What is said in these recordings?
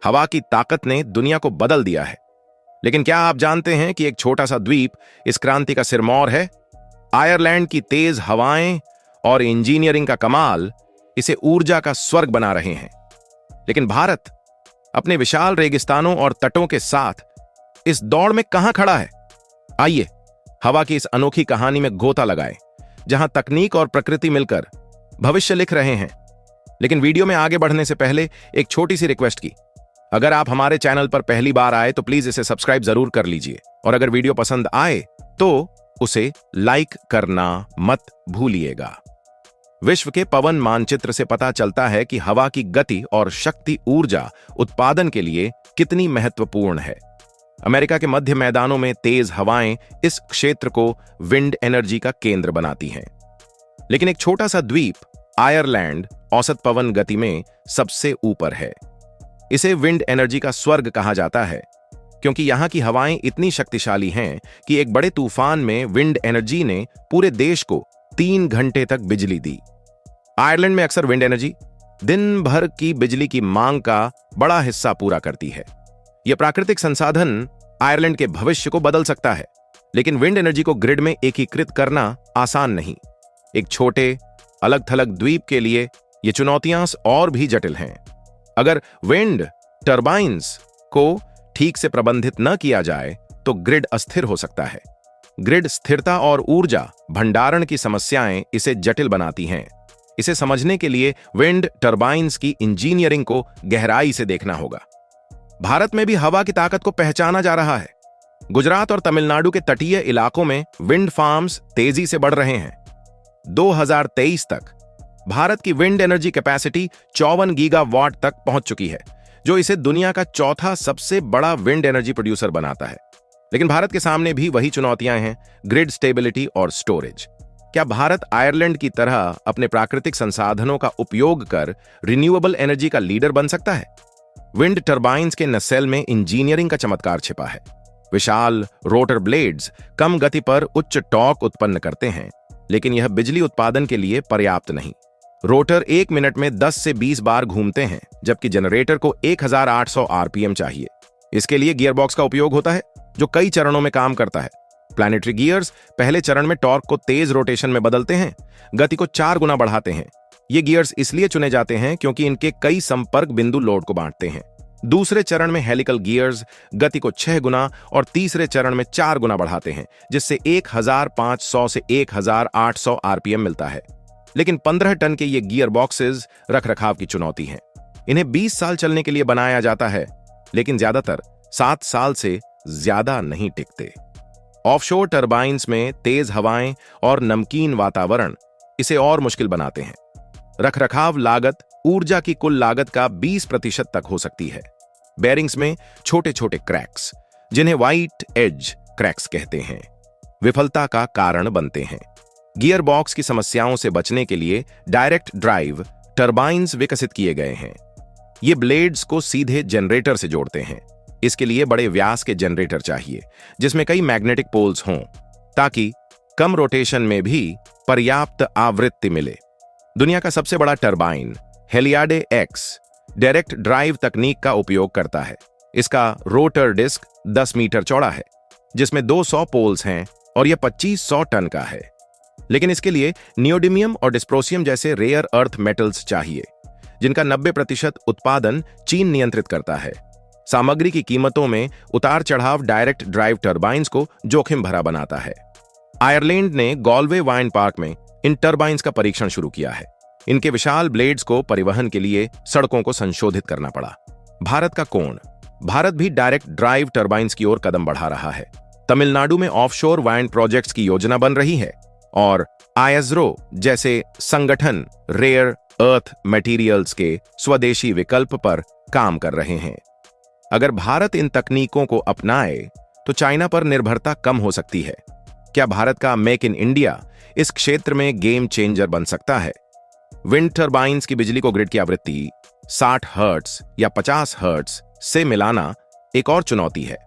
हवा की ताकत ने दुनिया को बदल दिया है। लेकिन क्या आप जानते हैं कि एक छोटा सा द्वीप इस क्रांति का सिरमौर है? आयरलैंड की तेज हवाएं और इंजीनियरिंग का कमाल इसे ऊर्जा का स्वर्ग बना रहे हैं। लेकिन भारत अपने विशाल रेगिस्तानों और तटों के साथ इस दौड़ में कहां खड़ा है? आइए हवा की इस अनोखी कहानी में गोता लगाएं, जहां तकनीक और प्रकृति मिलकर भविष्य लिख रहे हैं। लेकिन वीडियो में आगे बढ़ने से पहले एक छोटी सी रिक्वेस्ट की। अगर आप हमारे चैनल पर पहली बार आए तो प्लीज इसे सब्सक्राइब जरूर कर लीजिए, और अगर वीडियो पसंद आए तो उसे लाइक करना मत भूलिएगा। विश्व के पवन मानचित्र से पता चलता है कि हवा की गति और शक्ति ऊर्जा उत्पादन के लिए कितनी महत्वपूर्ण है। अमेरिका के मध्य मैदानों में तेज हवाएं इस क्षेत्र को विंड एनर्जी का केंद्र बनाती हैं। लेकिन एक छोटा सा द्वीप आयरलैंड औसत पवन गति में सबसे ऊपर है। इसे विंड एनर्जी का स्वर्ग कहा जाता है, क्योंकि यहां की हवाएं इतनी शक्तिशाली हैं कि एक बड़े तूफान में विंड एनर्जी ने पूरे देश को 3 घंटे तक बिजली दी। आयरलैंड में अक्सर विंड एनर्जी दिन भर की बिजली की मांग का बड़ा हिस्सा पूरा करती है। यह प्राकृतिक संसाधन आयरलैंड के भविष्य को बदल सकता है, लेकिन विंड एनर्जी को ग्रिड में एकीकृत करना आसान नहीं। एक छोटे अलग थलग द्वीप के लिए ये चुनौतियां और भी जटिल हैं। अगर विंड टर्बाइन्स को ठीक से प्रबंधित न किया जाए तो ग्रिड अस्थिर हो सकता है। ग्रिड स्थिरता और ऊर्जा भंडारण की समस्याएं इसे जटिल बनाती हैं। इसे समझने के लिए विंड टर्बाइन्स की इंजीनियरिंग को गहराई से देखना होगा। भारत में भी हवा की ताकत को पहचाना जा रहा है। गुजरात और तमिलनाडु के तटीय इलाकों में विंड फार्म्स तेजी से बढ़ रहे हैं। 2023 तक भारत की विंड एनर्जी कैपेसिटी 54 गीगावाट तक पहुंच चुकी है, जो इसे दुनिया का चौथा सबसे बड़ा विंड एनर्जी प्रोड्यूसर बनाता है। लेकिन भारत के सामने भी वही चुनौतियां हैं, ग्रिड स्टेबिलिटी और स्टोरेज। क्या भारत आयरलैंड की तरह अपने प्राकृतिक संसाधनों का उपयोग कर रिन्यूएबल एनर्जी का लीडर बन सकता है? विंड टर्बाइन्स के नसेल में इंजीनियरिंग का चमत्कार छिपा है। विशाल रोटर ब्लेड्स कम गति पर उच्च टॉर्क उत्पन्न करते हैं, लेकिन यह बिजली उत्पादन के लिए पर्याप्त नहीं। रोटर 1 मिनट में 10 से 20 बार घूमते हैं, जबकि जनरेटर को 1800 आरपीएम चाहिए। इसके लिए गियरबॉक्स का उपयोग होता है, जो कई चरणों में काम करता है। प्लैनेटरी गियर्स पहले चरण में टॉर्क को तेज रोटेशन में बदलते हैं, गति को 4 गुना बढ़ाते हैं। ये गियर्स इसलिए चुने जाते हैं क्योंकि इनके कई संपर्क बिंदु लोड को बांटते हैं। दूसरे चरण में हेलिकल गियर्स गति को 6 गुना और तीसरे चरण में 4 गुना बढ़ाते हैं, जिससे 1500 से 1800 आरपीएम मिलता है। लेकिन 15 टन के ये गियर बॉक्सेस रखरखाव की चुनौती हैं। इन्हें 20 साल चलने के लिए बनाया जाता है, लेकिन ज्यादातर 7 साल से ज्यादा नहीं टिकते। ऑफशोर टर्बाइन्स में तेज हवाएं और नमकीन वातावरण इसे और मुश्किल बनाते हैं। रखरखाव लागत ऊर्जा की कुल लागत का 20% तक हो सकती है। बेरिंग्स में छोटे छोटे क्रैक्स, जिन्हें व्हाइट एज क्रैक्स कहते हैं, विफलता का कारण बनते हैं। गियर बॉक्स की समस्याओं से बचने के लिए डायरेक्ट ड्राइव टर्बाइन्स विकसित किए गए हैं। ये ब्लेड्स को सीधे जनरेटर से जोड़ते हैं। इसके लिए बड़े व्यास के जनरेटर चाहिए, जिसमें कई मैग्नेटिक पोल्स हों, ताकि कम रोटेशन में भी पर्याप्त आवृत्ति मिले। दुनिया का सबसे बड़ा टर्बाइन हेलियाडे एक्स डायरेक्ट ड्राइव तकनीक का उपयोग करता है। इसका रोटर डिस्क 10 मीटर चौड़ा है, जिसमें 200 पोल्स हैं, और यह 2500 टन का है। लेकिन इसके लिए नियोडिमियम और डिस्प्रोसियम जैसे रेयर अर्थ मेटल्स चाहिए, जिनका 90% उत्पादन चीन नियंत्रित करता है। सामग्री की कीमतों में उतार चढ़ाव डायरेक्ट ड्राइव टर्बाइन्स को जोखिम भरा बनाता है। आयरलैंड ने गॉलवे वाइंड पार्क में इन टर्बाइन्स का परीक्षण शुरू किया है। इनके विशाल ब्लेड्स को परिवहन के लिए सड़कों को संशोधित करना पड़ा। भारत का कोण, भारत भी डायरेक्ट ड्राइव टर्बाइन्स की ओर कदम बढ़ा रहा है। तमिलनाडु में ऑफशोर वाइंड प्रोजेक्ट्स की योजना बन रही है, और आयजरो जैसे संगठन रेयर अर्थ मटेरियल्स के स्वदेशी विकल्प पर काम कर रहे हैं। अगर भारत इन तकनीकों को अपनाए तो चाइना पर निर्भरता कम हो सकती है। क्या भारत का मेक इन इंडिया इस क्षेत्र में गेम चेंजर बन सकता है? विंड टर्बाइन्स की बिजली को ग्रिड की आवृत्ति 60 हर्ट्ज या 50 हर्ट्ज से मिलाना एक और चुनौती है।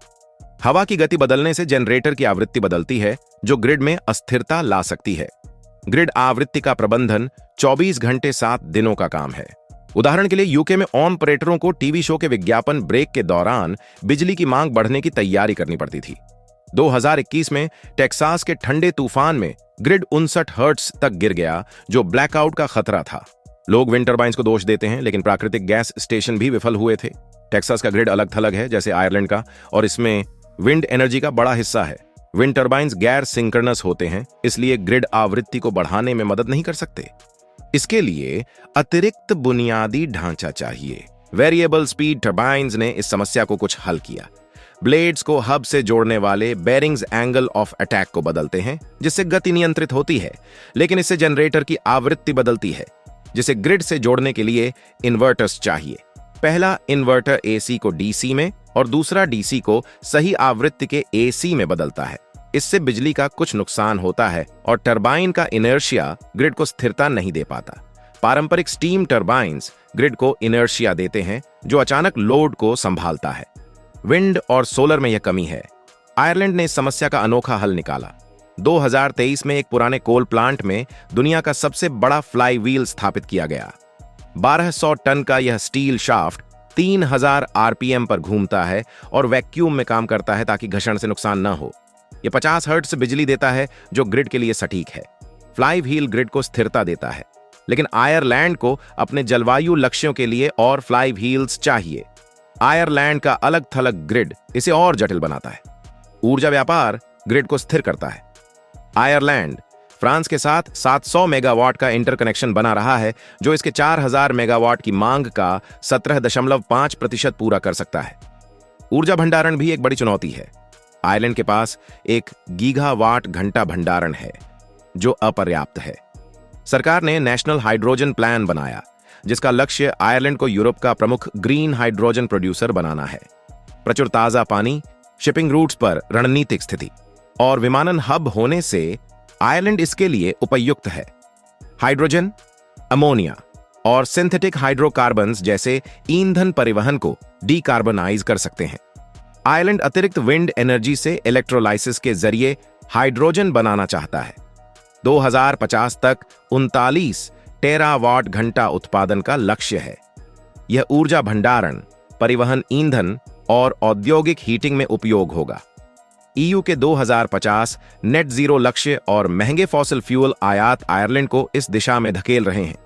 हवा की गति बदलने से जनरेटर की आवृत्ति बदलती है, जो ग्रिड में अस्थिरता ला सकती है। ग्रिड आवृत्ति का प्रबंधन 24 घंटे 7 दिनों का काम है। उदाहरण के लिए यूके में ऑपरेटरों को टीवी शो के विज्ञापन ब्रेक के दौरान बिजली की मांग बढ़ने की तैयारी करनी पड़ती थी। 2021 में टेक्सास के ठंडे तूफान में ग्रिड 59 हर्ट्ज तक गिर गया, जो ब्लैकआउट का खतरा था। लोग विंड टर्बाइंस को दोष देते हैं, लेकिन प्राकृतिक गैस स्टेशन भी विफल हुए थे। टेक्सास का ग्रिड अलग थलग है जैसे आयरलैंड का, और इसमें विंड एनर्जी का बड़ा हिस्सा है। विंड टर्बाइंस गैर सिंक्रोनस होते हैं, इसलिए ग्रिड आवृत्ति को बढ़ाने में मदद नहीं कर सकते। इसके लिए अतिरिक्त बुनियादी ढांचा चाहिए। वेरिएबल स्पीड टर्बाइंस ने इस समस्या को कुछ हल किया। ब्लेड्स को हब से जोड़ने वाले बेरिंग्स एंगल ऑफ अटैक को बदलते हैं, जिससे गति नियंत्रित होती है, लेकिन इससे जनरेटर की आवृत्ति बदलती है, जिसे ग्रिड से जोड़ने के लिए इन्वर्टर्स चाहिए। पहला इन्वर्टर एसी को डीसी में और दूसरा डीसी को सही आवृत्ति के एसी में बदलता है। इससे बिजली का कुछ नुकसान होता है और टरबाइन का इनर्शिया ग्रिड को स्थिरता नहीं दे पाता। पारंपरिक स्टीम टरबाइन्स ग्रिड को इनर्शिया देते हैं, जो अचानक लोड को संभालता है। विंड और सोलर में यह कमी है। आयरलैंड ने इस समस्या का अनोखा हल निकाला। 2023 में एक पुराने कोल प्लांट में दुनिया का सबसे बड़ा फ्लाई व्हील स्थापित किया गया। 1200 टन का यह स्टील शाफ्ट 3000 आरपीएम पर घूमता है और वैक्यूम में काम करता है ताकि घर्षण से नुकसान न हो। यह 50 हर्ट्ज से बिजली देता है, जो ग्रिड के लिए सटीक है। फ्लाई व्हील ग्रिड को स्थिरता देता है, लेकिन आयरलैंड को अपने जलवायु लक्ष्यों के लिए और फ्लाई व्हील्स चाहिए। आयरलैंड का अलग थलग ग्रिड इसे और जटिल बनाता है। ऊर्जा व्यापार ग्रिड को स्थिर करता है। आयरलैंड फ्रांस के साथ 700 मेगावाट का इंटरकनेक्शन बना रहा है, जो इसके 4000 मेगावाट की मांग का 17.5% पूरा कर सकता है। ऊर्जा भंडारण भी एक बड़ी चुनौती है। आयरलैंड के पास 1 गीगावाट घंटा भंडारण है, जो अपर्याप्त है। सरकार ने नेशनल हाइड्रोजन प्लान बनाया, जिसका लक्ष्य आयरलैंड को यूरोप का प्रमुख ग्रीन हाइड्रोजन प्रोड्यूसर बनाना है। प्रचुर ताजा पानी, शिपिंग रूट्स पर रणनीतिक स्थिति और विमानन हब होने से आयरलैंड इसके लिए उपयुक्त है। हाइड्रोजन, अमोनिया और सिंथेटिक हाइड्रोकार्बन्स जैसे ईंधन परिवहन को डीकार्बनाइज कर सकते हैं। आयरलैंड अतिरिक्त विंड एनर्जी से इलेक्ट्रोलाइसिस के जरिए हाइड्रोजन बनाना चाहता है। 2050 तक 39 टेरावाट घंटा उत्पादन का लक्ष्य है। यह ऊर्जा भंडारण, परिवहन, ईंधन और औद्योगिक हीटिंग में उपयोग होगा। ईयू के 2050 नेट जीरो लक्ष्य और महंगे फॉसिल फ्यूल आयात आयरलैंड को इस दिशा में धकेल रहे हैं।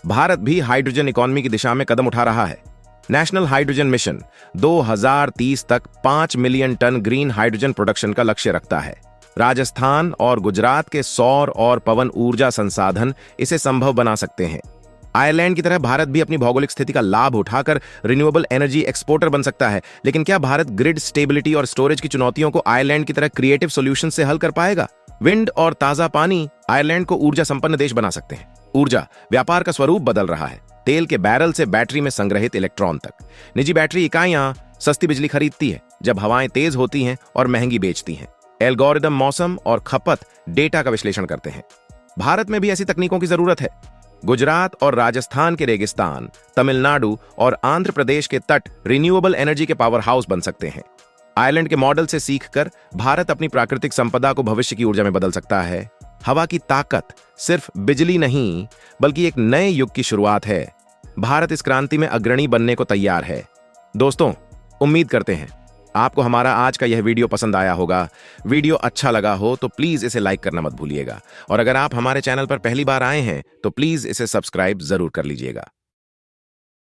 भारत भी हाइड्रोजन इकोनॉमी की दिशा में कदम उठा रहा है। नेशनल हाइड्रोजन मिशन 2030 तक 5 million ton green hydrogen production का लक्ष्य रखता है। राजस्थान और गुजरात के सौर और पवन ऊर्जा संसाधन इसे संभव बना सकते हैं। आयरलैंड की तरह भारत भी अपनी भौगोलिक स्थिति का लाभ उठाकर रिन्यूएबल एनर्जी एक्सपोर्टर बन सकता है। लेकिन क्या भारत ग्रिड स्टेबिलिटी और स्टोरेज की चुनौतियों को आयरलैंड की तरह क्रिएटिव सॉल्यूशन से हल कर पाएगा? विंड और ताजा पानी आयरलैंड को ऊर्जा संपन्न देश बना सकते हैं। ऊर्जा व्यापार का स्वरूप बदल रहा है। तेल के बैरल से बैटरी में संग्रहित इलेक्ट्रॉन तक। निजी बैटरी इकाइयां सस्ती बिजली खरीदती है जब हवाएं तेज होती हैं और महंगी बेचती हैं। एल्गोरिदम मौसम और खपत डेटा का विश्लेषण करते हैं। भारत में भी ऐसी तकनीकों की जरूरत है। गुजरात और राजस्थान के रेगिस्तान, तमिलनाडु और आंध्र प्रदेश के तट रिन्यूएबल एनर्जी के पावर हाउस बन सकते हैं। आयरलैंड के मॉडल से सीखकर भारत अपनी प्राकृतिक संपदा को भविष्य की ऊर्जा में बदल सकता है। हवा की ताकत सिर्फ बिजली नहीं, बल्कि एक नए युग की शुरुआत है। भारत इस क्रांति में अग्रणी बनने को तैयार है। दोस्तों, उम्मीद करते हैं आपको हमारा आज का यह वीडियो पसंद आया होगा। वीडियो अच्छा लगा हो तो प्लीज इसे लाइक करना मत भूलिएगा, और अगर आप हमारे चैनल पर पहली बार आए हैं तो प्लीज इसे सब्सक्राइब जरूर कर लीजिएगा।